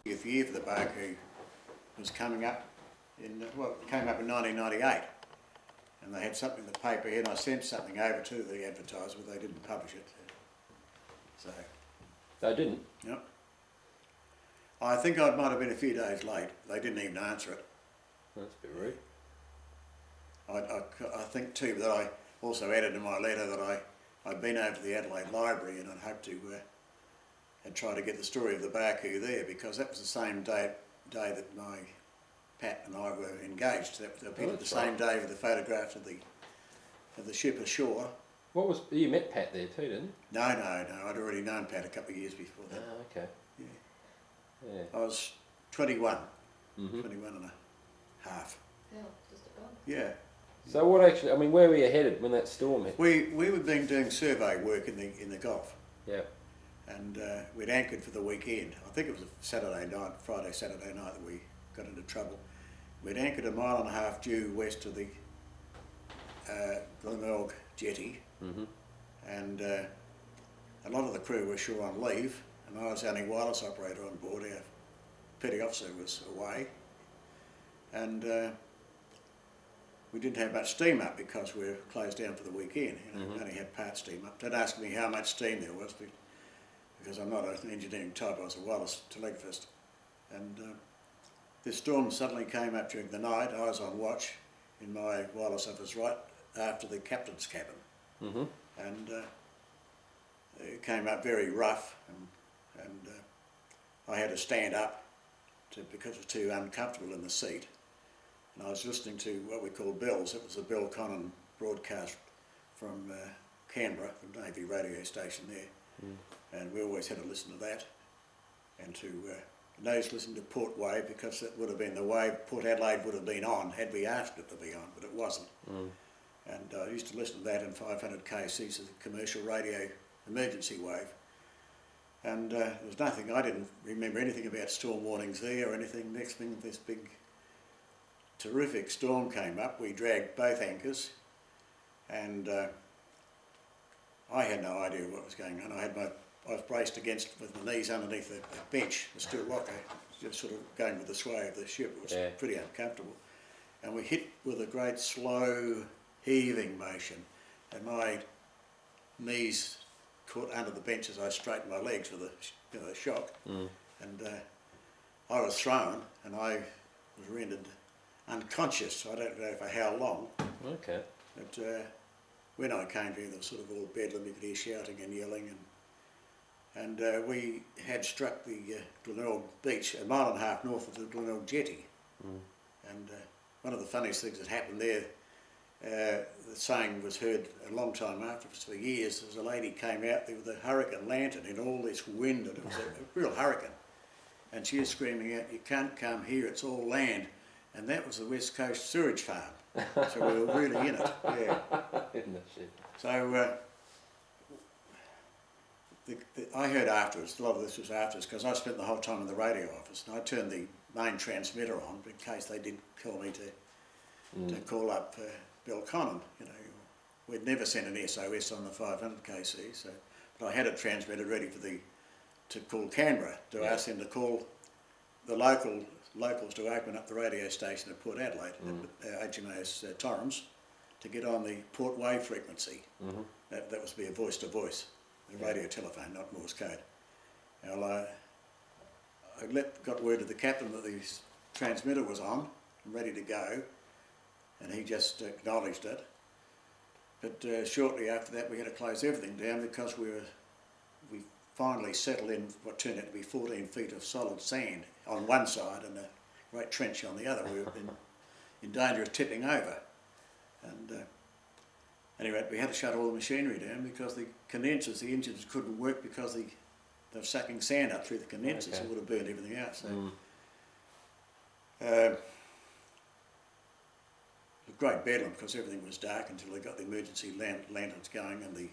The year for the Barcoo was coming up in, well, it came up in 1998, and they had something in the paper here, and I sent something over to the advertiser, but they didn't publish it. So. They didn't? Yep. I think I might have been a few days late. They didn't even answer it. That's a bit rude. I think too that I also added in my letter that I'd been over to the Adelaide Library and I'd hoped to and try to get the story of the Barcoo there, because that was the same day that Pat and I were engaged. That appeared the same day with the photographs of the ship ashore. You met Pat there too, didn't you? No, I'd already known Pat a couple of years before that. Oh, okay. Yeah. I was 21, 21 and a half. Yeah, just about. Yeah. So what actually, I mean, where were you headed when that storm hit? We were doing survey work in the Gulf. Yeah. And we'd anchored for the weekend. I think it was a Friday, Saturday night that we got into trouble. We'd anchored 1.5 miles due west of the Glenelg jetty, and a lot of the crew were ashore on leave, and I was the only wireless operator on board. Our petty officer was away, and we didn't have much steam up because we were closed down for the weekend. We only had part steam up. Don't ask me how much steam there was, because I'm not an engineering type. I was a wireless telegraphist, and this storm suddenly came up during the night. I was on watch in my wireless office right after the captain's cabin, and it came up very rough, and I had to stand up because it was too uncomfortable in the seat, and I was listening to what we call bells. It was a Bell Conan broadcast from Canberra, the Navy radio station there, and we always had to listen to that, and to listen to Port Wave, because that would have been the wave Port Adelaide would have been on had we asked it to be on, but it wasn't. And I used to listen to that in 500 kc, as a commercial radio emergency wave. And there was nothing, I didn't remember anything about storm warnings there or anything. Next thing, this big, terrific storm came up. We dragged both anchors, and I had no idea what was going on. I was braced against with my knees underneath the bench, the steel locker, just sort of going with the sway of the ship. It was pretty uncomfortable. And we hit with a great slow heaving motion, and my knees caught under the bench as I straightened my legs with the shock. And I was thrown, and I was rendered unconscious. I don't know for how long. Okay. But when I came to, there was sort of all bedlam. You could hear shouting and yelling, and we had struck the Glenelg beach, 1.5 miles north of the Glenelg jetty. And one of the funniest things that happened there, the saying was heard a long time afterwards, for years. There was a lady came out there with a hurricane lantern in all this wind, and it was a real hurricane, and she was screaming out, "You can't come here, it's all land." And that was the West Coast sewage farm, so we were really in it. Yeah. Isn't that shit? So I heard afterwards, a lot of this was afterwards, because I spent the whole time in the radio office, and I turned the main transmitter on in case they did call me to call up Bell Conan. We'd never sent an SOS on the 500 kc, so, but I had it transmitted ready to call Canberra, to ask them to call the locals to open up the radio station at Port Adelaide, at Hmas Torrens, to get on the Port Wave frequency. That was to be a voice-to-voice, a radio telephone, not Morse code. Well, I got word to the captain that the transmitter was on and ready to go, and he just acknowledged it. But shortly after that, we had to close everything down, because we finally settled in what turned out to be 14 feet of solid sand on one side and a great trench on the other. We were in danger of tipping over. And anyway, we had to shut all the machinery down, because the condensers, the engines couldn't work because they were sucking sand up through the condensers. It would have burned everything out. So, it was great bedlam, because everything was dark until they got the emergency lanterns going, and the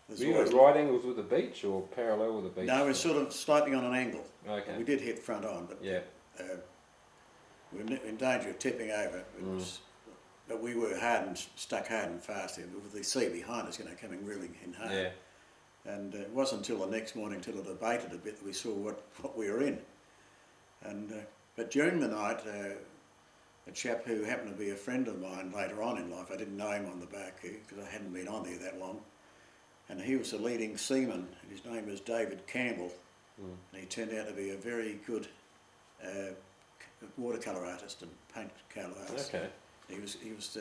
Were you at right angles with the beach or parallel with the beach? No, we're sort of slightly on an angle. Okay. We did hit front on, but we were in danger of tipping over. But we were stuck hard and fast there, with the sea behind us, coming really in hard. And it wasn't until the next morning, till it abated a bit, that we saw what we were in. And but during the night, a chap who happened to be a friend of mine later on in life, I didn't know him on the Barcoo because I hadn't been on there that long, and he was a leading seaman. His name was David Campbell, and he turned out to be a very good watercolour artist and paint colour artist. Okay. He was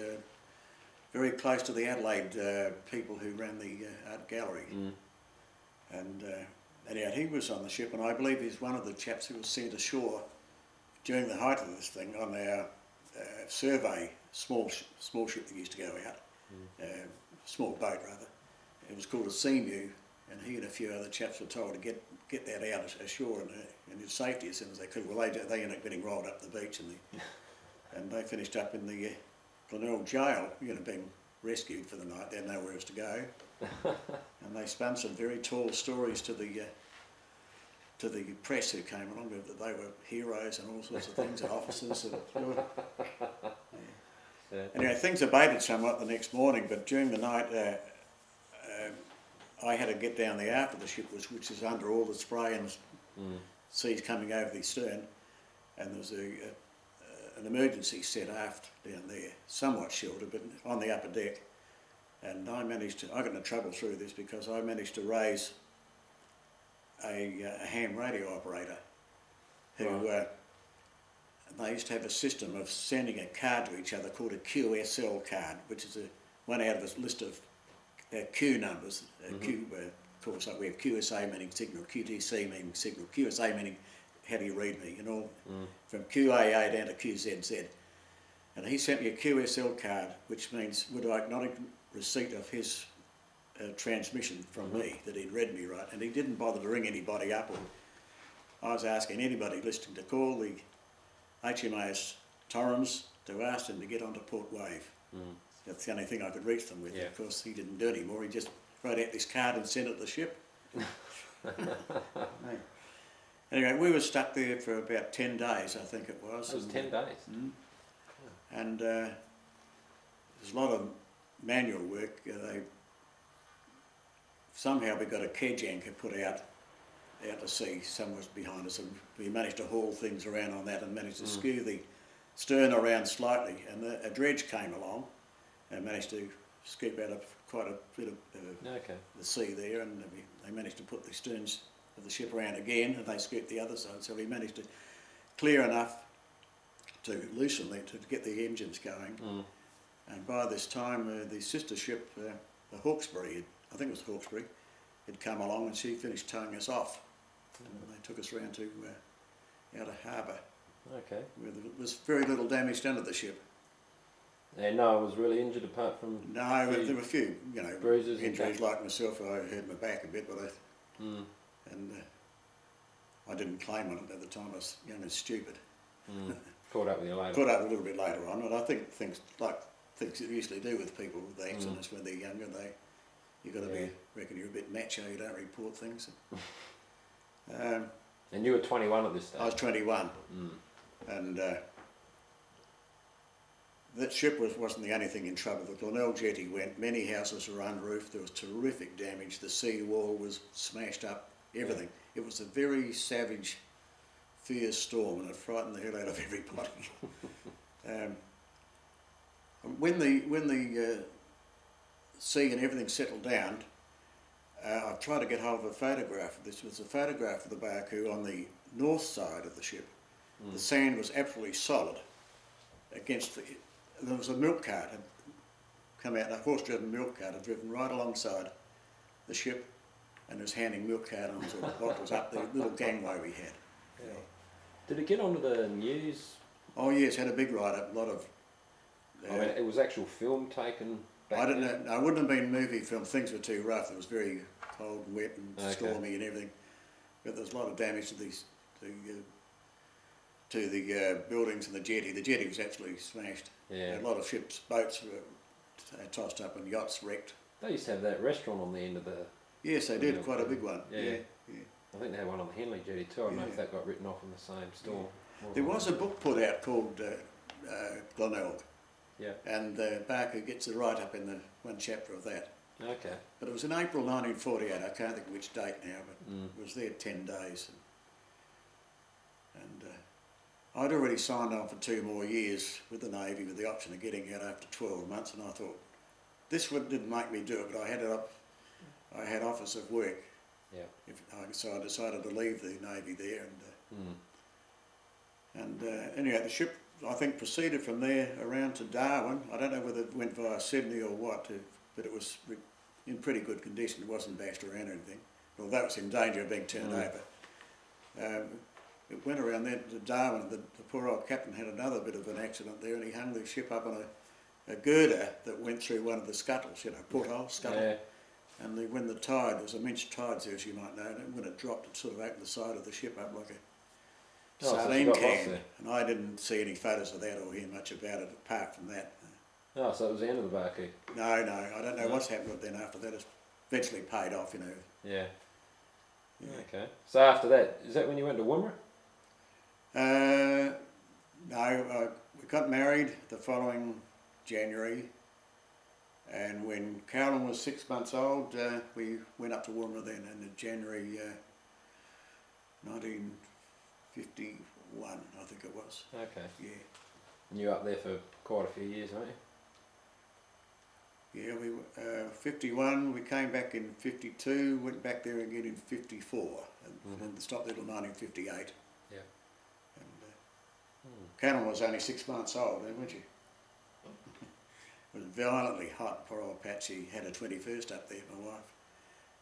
very close to the Adelaide people who ran the art gallery, and anyhow, he was on the ship, and I believe he's one of the chaps who was sent ashore during the height of this thing on our survey, small ship that used to go out, small boat rather. It was called a Seamew, and he and a few other chaps were told to get that out ashore and in safety as soon as they could. Well, they ended up getting rolled up the beach, and they finished up in the Glenelg jail, being rescued for the night. They had nowhere else to go, and they spun some very tall stories to the press who came along that they were heroes and all sorts of things, and officers. Anyway, things abated somewhat the next morning, but during the night I had to get down the aft of the ship, which is under all the spray and seas coming over the stern, and there was an emergency set aft down there, somewhat sheltered, but on the upper deck. And I got into trouble through this because I managed to raise a ham radio operator who they used to have a system of sending a card to each other called a QSL card, which is one out of a list of Q numbers. Q, of course, like we have QSA meaning signal, QTC meaning signal, QSA meaning how do you read me, and all from QAA down to QZZ. And he sent me a QSL card, which means would I acknowledge receipt of his transmission from me, that he'd read me right, and he didn't bother to ring anybody up. Or I was asking anybody listening to call the HMAS Torrens to ask them to get onto Port Wave. That's the only thing I could reach them with. Of course, he didn't do any more. He just wrote out this card and sent it to the ship. Anyway, we were stuck there for about 10 days, I think it was. It was 10 days? And there's a lot of manual work. Somehow we got a kedge anchor put out to sea somewhere behind us, and we managed to haul things around on that and managed to skew the stern around slightly, and a dredge came along and managed to scoop out quite a bit of the sea there, and they managed to put the sterns of the ship around again, and they scooped the other side, so we managed to clear enough to loosen it, to get the engines going. And by this time the sister ship, the Hawkesbury, I think it was Hawkesbury, had come along, and she finished towing us off. And they took us round to outer harbour, where there was very little damage done to the ship. And no one was really injured apart from... No, there were a few, bruises, injuries like myself. I hurt my back a bit, but I didn't claim on it at the time. I was young and stupid. Caught up with you later. Caught up a little bit later on, and I think things you usually do with people with accidents when they're younger, you've got to reckon you're a bit macho, you don't report things. And you were 21 at this stage? I was 21, and that ship wasn't the only thing in trouble. The Glenelg jetty went, many houses were unroofed, there was terrific damage, the sea wall was smashed up, everything. It was a very savage, fierce storm, and it frightened the hell out of everybody. When the sea and everything settled down, I tried to get hold of a photograph. This was a photograph of the Barcoo on the north side of the ship. The sand was absolutely solid against there was a milk cart had come out, a horse-driven milk cart had driven right alongside the ship, and was handing milk cartons or bottles up the little gangway we had. Did it get onto the news? Oh yes, had a big write-up, a lot of... I mean, it was actual film taken back I don't know, no, it wouldn't have been movie film, things were too rough, it was very cold and wet and stormy and everything, but there was a lot of damage to the buildings and the jetty. The jetty was absolutely smashed. A lot of ships, boats were tossed up and yachts wrecked. They used to have that restaurant on the end of the... Yes, they did, quite a big one. Yeah. I think they had one on the Henley jetty too. I don't know if that got written off in the same storm. There was a book put out called Glenelg. And Barcoo gets a write-up in the one chapter of that. But it was in April 1948, I can't think which date now, but it was there 10 days. And I'd already signed on for 2 more years with the Navy with the option of getting out after 12 months, and I thought, didn't make me do it, but I had offers of work. Yeah. So I decided to leave the Navy there, and anyway, the ship I think proceeded from there around to Darwin. I don't know whether it went via Sydney or what, but it was in pretty good condition. It wasn't bashed around or anything, although it was in danger of being turned over. It went around there to Darwin. The poor old captain had another bit of an accident there, and he hung the ship up on a girder that went through one of the scuttles, porthole scuttle. Yeah. And when the tide, there was immense tides there, as you might know, and when it dropped, it sort of opened the side of the ship up like a sardine can. And I didn't see any photos of that or hear much about it apart from that. Oh, so it was the end of the Barcoo? No, I don't know what's happened with it then after that. It's eventually paid off, Yeah. Okay. So after that, is that when you went to Wimmera? No, we got married the following January, and when Carolyn was 6 months old, we went up to Wimmera then in January 1951, I think it was. Okay. Yeah. And you were up there for quite a few years, weren't you? Yeah, we 51, we came back in 52, went back there again in 54, and stopped there till 1958. Yeah. And Carolyn was only 6 months old then, wasn't she? It was violently hot, poor old Patsy had her 21st up there, my wife.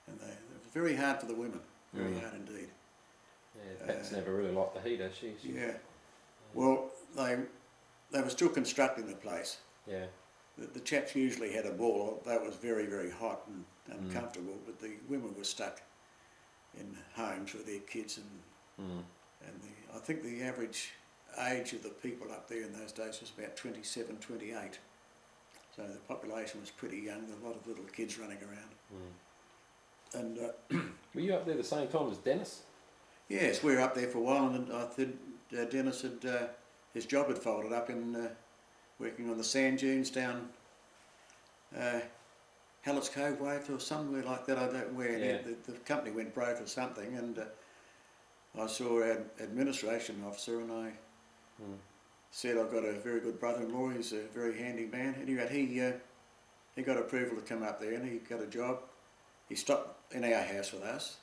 And it was very hard for the women, very hard indeed. Yeah, Pat's never really liked the heat, has she? Yeah. Well, they were still constructing the place. Yeah. The chaps usually had a ball, that was very, very hot and uncomfortable, but the women were stuck in homes with their kids, and I think the average age of the people up there in those days was about 27, 28. So the population was pretty young, there were a lot of little kids running around. And were you up there the same time as Dennis? yes, we were up there for a while, and I think Dennis had, his job had folded up in working on the sand dunes down Hallett's Cove Way or somewhere like that. I don't know where. The company went broke or something, and I saw our administration officer, and I said, I've got a very good brother-in-law, he's a very handy man. Anyway, he got approval to come up there, and he got a job. He stopped in our house with us,